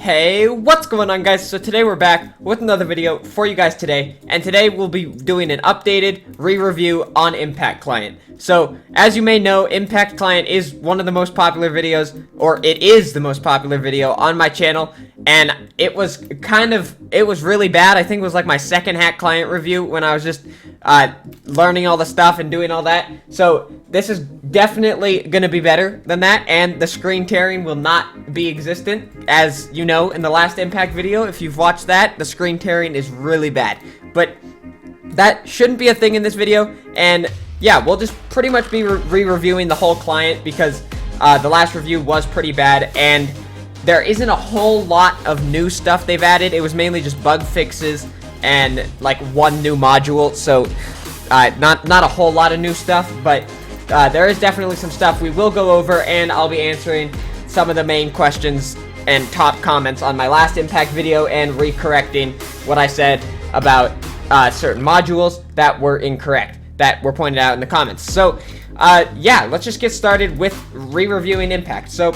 Hey, what's going on, guys? So today we're back with another video for you guys today, and today we'll be doing an updated re-review on Impact Client. So, as you may know, Impact Client is one of the most popular videos, or it is the most popular video on my channel, and it was really bad. I think it was like my second hack client review when I was just learning all the stuff and doing all that. So, this is definitely going to be better than that, and the screen tearing will not be existent. As you know, in the last Impact video, if you've watched that, the screen tearing is really bad. But that shouldn't be a thing in this video, and yeah, we'll just pretty much be re-reviewing the whole client because the last review was pretty bad, and there isn't a whole lot of new stuff they've added. It was mainly just bug fixes and like one new module, so not a whole lot of new stuff, but there is definitely some stuff we will go over, and I'll be answering some of the main questions and top comments on my last Impact video and re-correcting what I said about certain modules that were incorrect, that were pointed out in the comments. So, yeah, let's just get started with re-reviewing Impact. So,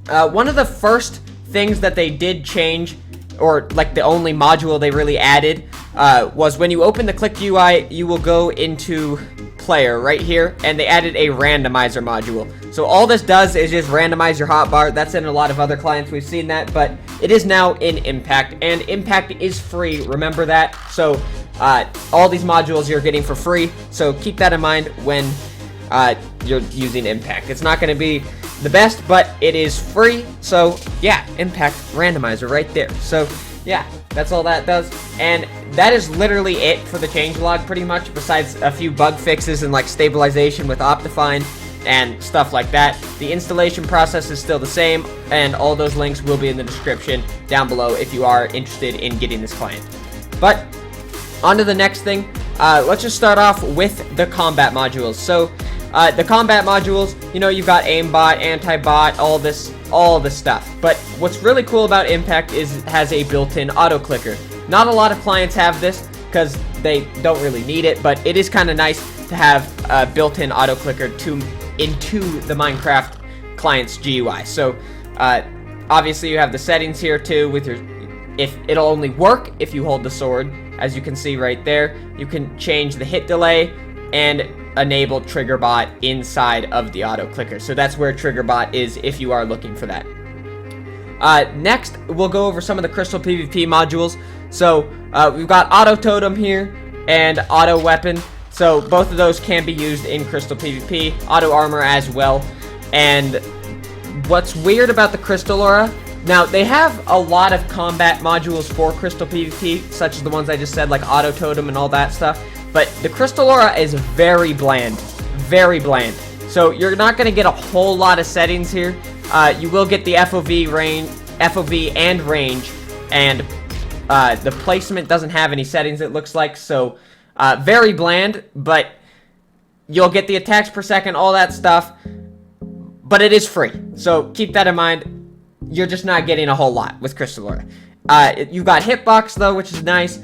one of the first things that they did change, or like the only module they really added, was when you open the Click UI, you will go into Player right here, and they added a Randomizer module. So all this does is just randomize your hotbar. That's in a lot of other clients, we've seen that, but it is now in Impact, and Impact is free, remember that. So all these modules you're getting for free, so keep that in mind when you're using Impact. It's not going to be the best, but it is free, so yeah, Impact Randomizer right there. So yeah, that's all that does, and that is literally it for the changelog, pretty much, besides a few bug fixes and like stabilization with Optifine and stuff like that. The installation process is still the same, and all those links will be in the description down below if you are interested in getting this client. But on to the next thing. Let's just start off with the combat modules. So the combat modules, you know, you've got aimbot, anti-bot, all this stuff. But what's really cool about Impact is it has a built-in auto clicker. Not a lot of clients have this because they don't really need it, but it is kind of nice to have a built-in auto clicker into the Minecraft client's GUI. So obviously you have the settings here too with your, if it'll only work if you hold the sword, as you can see right there. You can change the hit delay and enable trigger bot inside of the auto clicker. So that's where trigger bot is if you are looking for that. Next, we'll go over some of the Crystal PvP modules. So we've got auto totem here and auto weapon. So both of those can be used in Crystal PvP, auto armor as well. And what's weird about the Crystallora, now they have a lot of combat modules for Crystal PvP, such as the ones I just said, like auto totem and all that stuff. But the Crystallora is very bland, very bland. So you're not going to get a whole lot of settings here. You will get the FOV and range, and the placement doesn't have any settings, it looks like. So very bland, but you'll get the attacks per second, all that stuff. But it is free, so keep that in mind. You're just not getting a whole lot with Crystallora. You've got hitbox though, which is nice.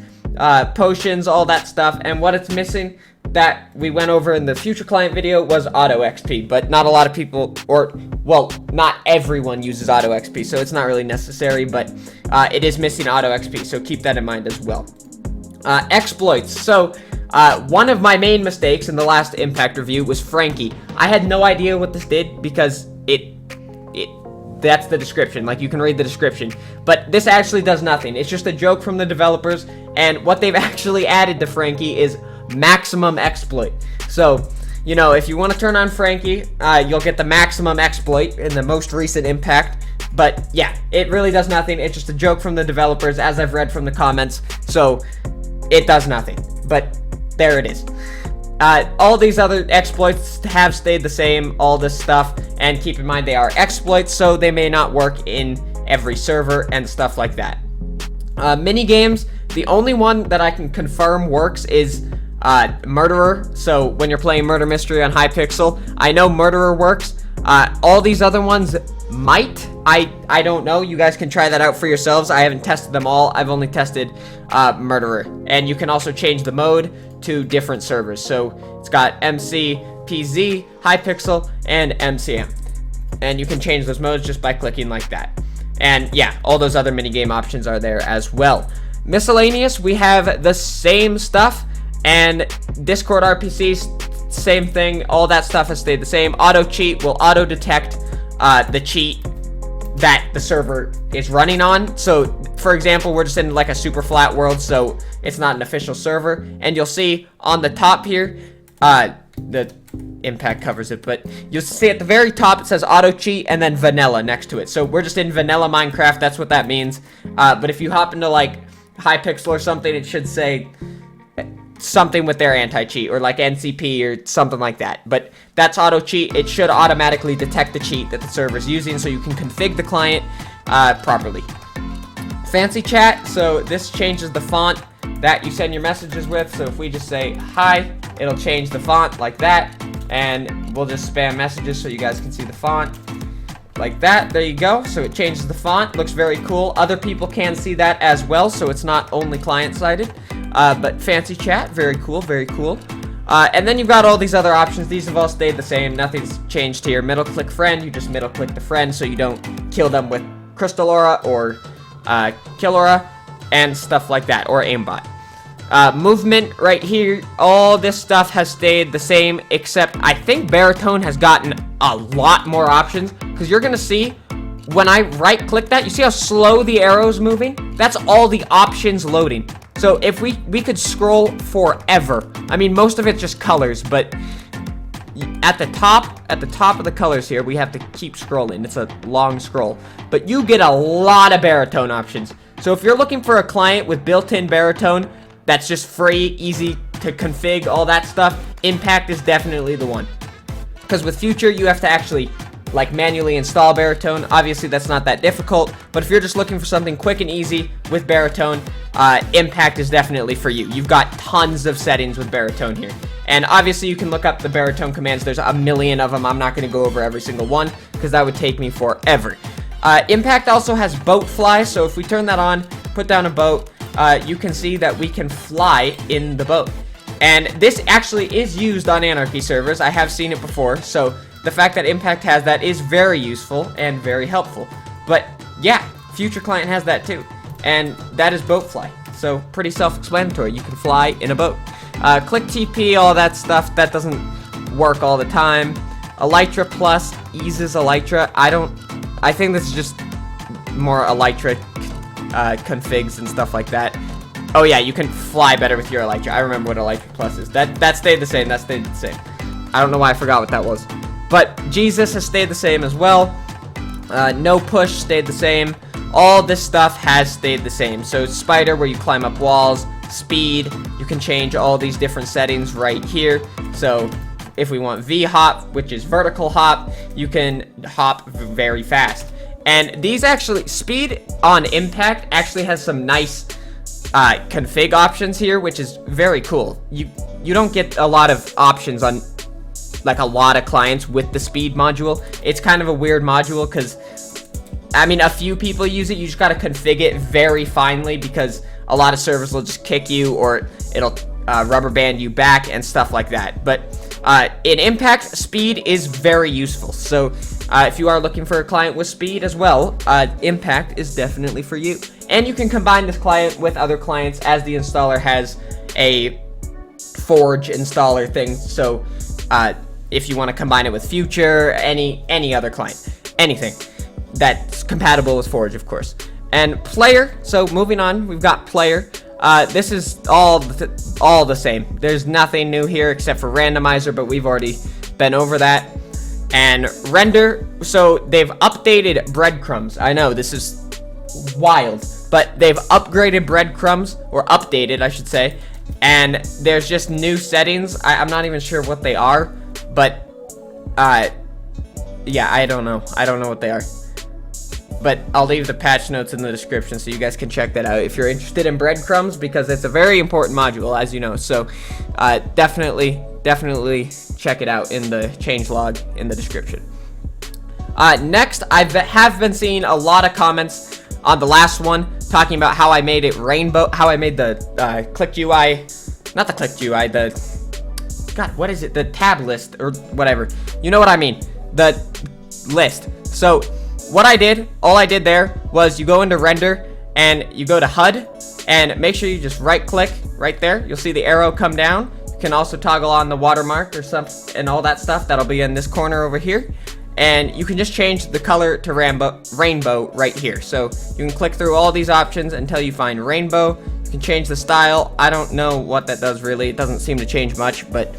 Potions, all that stuff, and what it's missing that we went over in the future client video was auto XP, but not a lot of people, or well, not everyone uses auto XP, so it's not really necessary, but it is missing auto XP, so keep that in mind as well. Exploits. So one of my main mistakes in the last Impact review was Frankie. I had no idea what this did because that's the description, like you can read the description, but this actually does nothing. It's just a joke from the developers, and what they've actually added to Frankie is maximum exploit. So, you know, if you want to turn on Frankie, you'll get the maximum exploit in the most recent Impact, but yeah, it really does nothing. It's just a joke from the developers, as I've read from the comments, so it does nothing, but there it is. All these other exploits have stayed the same, all this stuff, and keep in mind they are exploits, so they may not work in every server and stuff like that. Minigames, the only one that I can confirm works is Murderer. So when you're playing Murder Mystery on Hypixel, I know Murderer works. All these other ones might. I don't know. You guys can try that out for yourselves. I haven't tested them all. I've only tested Murderer. And you can also change the mode to different servers. So it's got MC, PZ, Hypixel, and MCM. And you can change those modes just by clicking like that. And yeah, all those other minigame options are there as well. Miscellaneous, we have the same stuff, and Discord RPCs, same thing. All that stuff has stayed the same. Auto cheat will auto detect the cheat that the server is running on. So for example, we're just in like a super flat world, so it's not an official server, and you'll see on the top here, the impact covers it, but you'll see at the very top it says auto cheat and then vanilla next to it. So we're just in vanilla Minecraft, that's what that means. But if you hop into like Hypixel or something, it should say something with their anti-cheat, or like NCP or something like that. But that's auto cheat. It should automatically detect the cheat that the server is using, so you can configure the client properly. Fancy chat, so this changes the font that you send your messages with. So if we just say hi, it'll change the font like that, and we'll just spam messages so you guys can see the font like that. There you go. So it changes the font, looks very cool. Other people can see that as well, so it's not only client-sided. But fancy chat, very cool, very cool. And then you've got all these other options. These have all stayed the same, nothing's changed here. Middle click friend, you just middle click the friend so you don't kill them with Crystallora or Killora and stuff like that, or aimbot. Movement right here, all this stuff has stayed the same, except I think Baritone has gotten a lot more options, because you're gonna see when I right click that, you see how slow the arrow's moving? That's all the options loading. So if we could scroll forever. I mean, most of it's just colors, but at the top of the colors here, we have to keep scrolling. It's a long scroll, but you get a lot of Baritone options. So if you're looking for a client with built-in Baritone that's just free, easy to config, all that stuff, Impact is definitely the one. Because with Future, you have to actually like manually install Baritone. Obviously, that's not that difficult, but if you're just looking for something quick and easy with Baritone, Impact is definitely for you. You've got tons of settings with Baritone here. And obviously, you can look up the Baritone commands. There's a million of them. I'm not going to go over every single one because that would take me forever. Impact also has boat fly, so if we turn that on, put down a boat, you can see that we can fly in the boat. And this actually is used on Anarchy servers. I have seen it before, so the fact that Impact has that is very useful and very helpful. But yeah, Future Client has that too, and that is boat fly. So pretty self-explanatory. You can fly in a boat. Click TP, all that stuff, that doesn't work all the time. Elytra Plus eases Elytra. I think this is just more Elytra configs and stuff like that. Oh yeah, you can fly better with your Elytra. I remember what Elytra Plus is. That stayed the same. That stayed the same. I don't know why I forgot what that was. But Jesus has stayed the same as well. No push stayed the same. All this stuff has stayed the same. So Spider, where you climb up walls. Speed, you can change all these different settings right here. So if we want V-hop, which is vertical hop, you can hop very fast. And these actually, speed on Impact actually has some nice config options here, which is very cool. You don't get a lot of options on like a lot of clients with the speed module. It's kind of a weird module because, I mean, a few people use it. You just got to config it very finely because a lot of servers will just kick you or it'll rubber band you back and stuff like that. But in Impact, speed is very useful. So if you are looking for a client with speed as well, Impact is definitely for you. And you can combine this client with other clients, as the installer has a Forge installer thing. So if you want to combine it with Future, any other client, anything that's compatible with Forge, of course. And player, so moving on, we've got player. This is all the same. There's nothing new here except for randomizer, but we've already been over that. And render, so they've updated breadcrumbs. I know, this is wild, but they've upgraded breadcrumbs, or updated, I should say. And there's just new settings. I'm not even sure what they are, but yeah, I don't know what they are. But I'll leave the patch notes in the description so you guys can check that out if you're interested in breadcrumbs, because it's a very important module, as you know. So definitely check it out in the changelog in the description. Next, I have been seeing a lot of comments on the last one talking about how I made it rainbow, how I made the click UI, not the click UI, God, what is it? The tab list or whatever. You know what I mean? The list. So what I did, all I did there was you go into render and you go to HUD and make sure you just right click right there. You'll see the arrow come down. You can also toggle on the watermark or something and all that stuff. That'll be in this corner over here. And you can just change the color to rainbow right here. So you can click through all these options until you find rainbow. You can change the style. I don't know what that does really. It doesn't seem to change much, but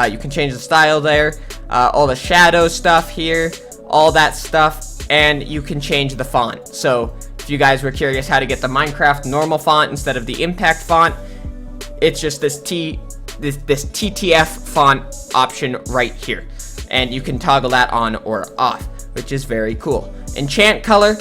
you can change the style there. All the shadow stuff here, all that stuff, and you can change the font. So if you guys were curious how to get the Minecraft normal font instead of the Impact font, it's just this TTF font option right here. And you can toggle that on or off, which is very cool. Enchant Color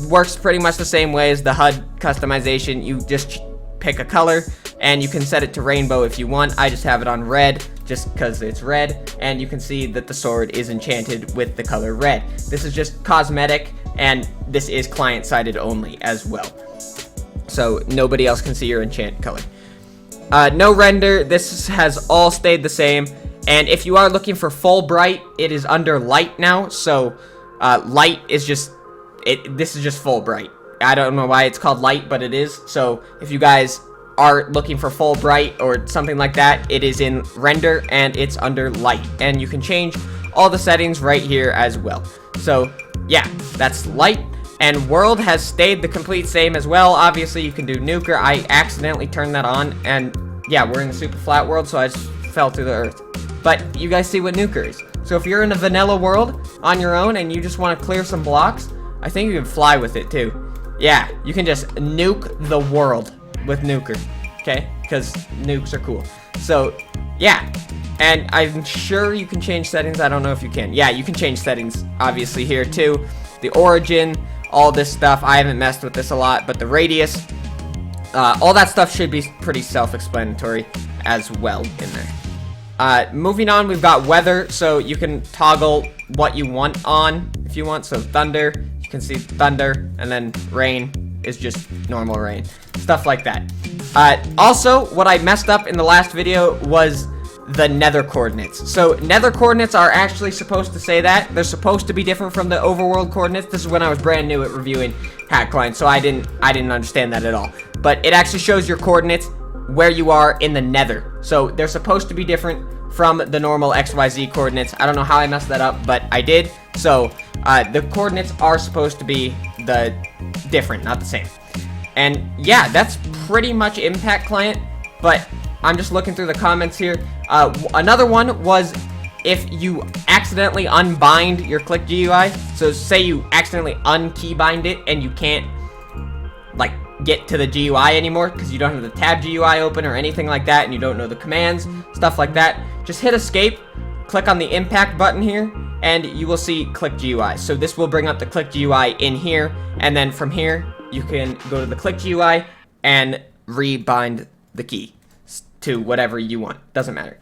works pretty much the same way as the HUD customization. You just pick a color and you can set it to rainbow if you want. I just have it on red just because it's red, and you can see that the sword is enchanted with the color red. This is just cosmetic, and this is client-sided only as well. So nobody else can see your enchant color. No render, this has all stayed the same. And if you are looking for full bright, it is under light now. So light is just this is just full bright. I don't know why it's called light, but it is. So if you guys are looking for full bright or something like that, it is in render and it's under light. And you can change all the settings right here as well. So yeah, that's light. And world has stayed the complete same as well. Obviously you can do nuker. I accidentally turned that on, and yeah, we're in the super flat world, so I just fell through the earth. But you guys see what nuker is. So if you're in a vanilla world on your own and you just want to clear some blocks, I think you can fly with it too. Yeah, you can just nuke the world with nuker, okay? Because nukes are cool. So yeah, and I'm sure you can change settings. I don't know if you can. Yeah, you can change settings obviously here too. The origin, all this stuff. I haven't messed with this a lot, but the radius, all that stuff should be pretty self-explanatory as well in there. Moving on, we've got weather, so you can toggle what you want on if you want. So thunder, you can see thunder, and then rain is just normal rain, stuff like that. Also, what I messed up in the last video was the nether coordinates. So nether coordinates are actually supposed to say that. They're supposed to be different from the overworld coordinates. This is when I was brand new at reviewing Hack Client, so I didn't understand that at all. But it actually shows your coordinates where you are in the nether. So they're supposed to be different from the normal XYZ coordinates. I don't know how I messed that up, but I did. So the coordinates are supposed to be different, not the same. And yeah, that's pretty much Impact Client, but I'm just looking through the comments here. Another one was if you accidentally unbind your click GUI. So say you accidentally unkeybind it and you can't like get to the GUI anymore because you don't have the tab GUI open or anything like that, and you don't know the commands, stuff like that. Just hit escape, click on the impact button here, and you will see click GUI. So this will bring up the click GUI in here, and then from here you can go to the click GUI and rebind the key to whatever you want. Doesn't matter.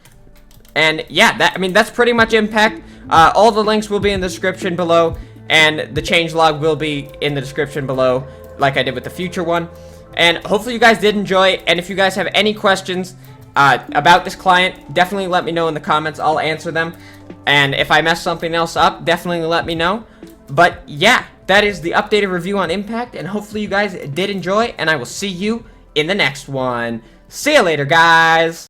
And yeah, that's pretty much Impact. All the links will be in the description below, and the changelog will be in the description below, like I did with the future one. And hopefully you guys did enjoy, and if you guys have any questions about this client, definitely let me know in the comments. I'll answer them. And if I mess something else up, definitely let me know. But yeah, that is the updated review on Impact, and hopefully you guys did enjoy, and I will see you in the next one. See you later, guys!